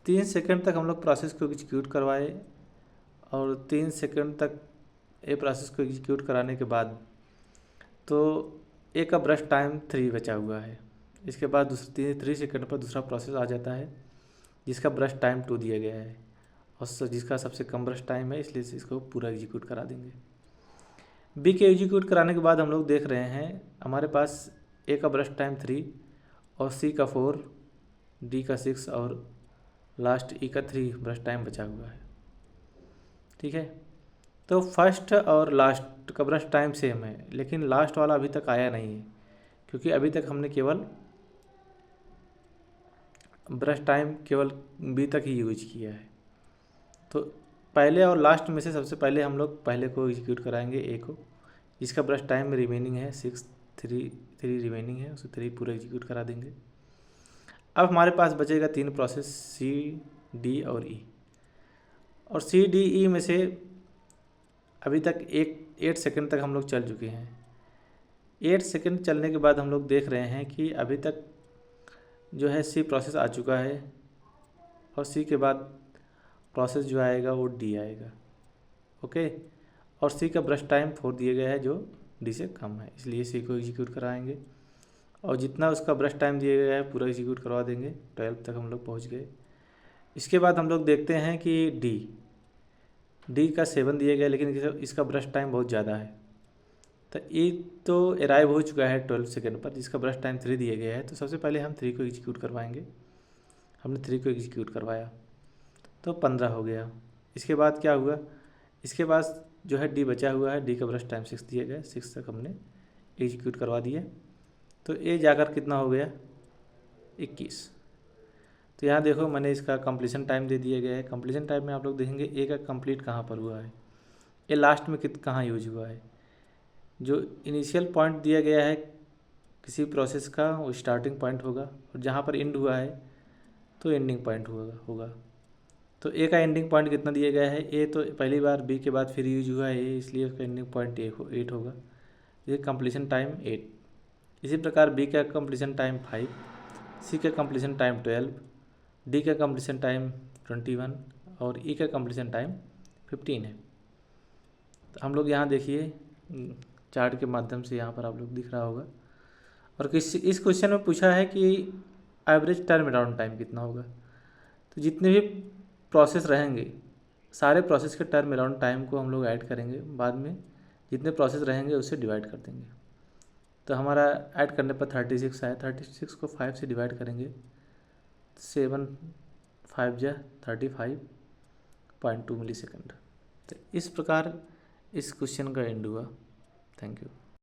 3 second तक हम लोग प्रोसेस को एग्जीक्यूट करवाए और 3 सेकंड तक ये प्रोसेस को एग्जीक्यूट कराने के बाद तो ए का ब्रश टाइम 3 बचा हुआ है। इसके बाद दूसरे 3 सेकंड पर दूसरा प्रोसेस आ जाता है जिसका ब्रश टाइम 2 दिया गया है और जिसका सबसे कम ब्रश टाइम है, इसलिए इसको पूरा एग्जीक्यूट करा देंगे। बी के एग्जीक्यूट कराने के बाद हम लोग देख रहे हैं हमारे पास ए का ब्रश टाइम 3 और सी का 4, डी का 6 और लास्ट ई का 3 ब्रश टाइम बचा हुआ है। ठीक है, तो फर्स्ट और लास्ट का ब्रश टाइम सेम है, लेकिन लास्ट वाला अभी तक आया नहीं है क्योंकि अभी तक हमने केवल ब्रश टाइम केवल बी तक ही यूज किया है। तो पहले और लास्ट में से सबसे पहले हम लोग पहले को एग्जीक्यूट कराएंगे ए को, जिसका ब्रश टाइम में रिमेनिंग है 6, 3 रिमेनिंग है, उसे 3 पूरा एग्जीक्यूट करा देंगे। अब हमारे पास बचेगा 3 प्रोसेस सी, डी और ई, और सी, डी, ई में से अभी तक 8 सेकंड तक हम लोग चल चुके हैं। 8 सेकंड चलने के बाद हम लोग देख रहे हैं कि अभी तक जो है सी प्रोसेस आ चुका है और सी के बाद प्रोसेस जो आएगा वो डी आएगा। ओके, और सी का ब्रश टाइम 4 दिया गया है जो डी से कम है, इसलिए सी को एग्जीक्यूट कराएंगे और जितना उसका ब्रश टाइम दिया गया है पूरा एग्जीक्यूट करवा देंगे। 12 तक हम लोग पहुंच गए। इसके बाद हम लोग देखते हैं कि डी का 7 दिया गया, लेकिन इसका ब्रश टाइम बहुत ज़्यादा है। तो ई तो अराइव हो चुका है 12 सेकंड पर, जिसका ब्रश टाइम 3 दिया गया है। तो सबसे पहले हम 3 को एग्जीक्यूट करवाएंगे। हमने 3 को एग्जीक्यूट करवाया तो 15 हो गया। इसके बाद क्या हुआ, इसके बाद जो है डी बचा हुआ है, डी का ब्रश टाइम 6 दिया गया, 6 तक हमने एग्जीक्यूट करवा दिया। तो ए जाकर कितना हो गया 21। तो यहाँ देखो मैंने इसका कंप्लीशन टाइम दे दिया गया है। कंप्लीशन टाइम में आप लोग देखेंगे ए का कंप्लीट कहाँ पर हुआ है, ये लास्ट में कहाँ यूज हुआ है। जो इनिशियल पॉइंट दिया गया है किसी प्रोसेस का वो स्टार्टिंग पॉइंट होगा, और जहाँ पर एंड हुआ है तो एंडिंग पॉइंट होगा। तो ए का एंडिंग पॉइंट कितना दिया गया है, ए तो पहली बार बी के बाद फिर यूज हुआ है ए, इसलिए उसका एंडिंग पॉइंट 8 होगा। ये कंप्लीशन टाइम 8। इसी प्रकार बी का कंप्लीशन टाइम 5, सी का कंप्लीशन टाइम 12, डी का कंप्लीशन टाइम 21 और ई का कंप्लीशन टाइम 15 है। तो हम लोग यहाँ देखिए चार्ट के माध्यम से यहाँ पर आप लोग दिख रहा होगा। और इस क्वेश्चन में पूछा है कि एवरेज टर्म अराउंड टाइम कितना होगा। तो जितने भी प्रोसेस रहेंगे सारे प्रोसेस के टर्म अराउंड टाइम को हम लोग ऐड करेंगे, बाद में जितने प्रोसेस रहेंगे उससे डिवाइड कर देंगे। तो हमारा ऐड करने पर 36 आया, 36 को 5 से डिवाइड करेंगे, 7 5 जा 35.2 मिली सेकेंड। तो इस प्रकार इस क्वेश्चन का एंड हुआ। Thank you.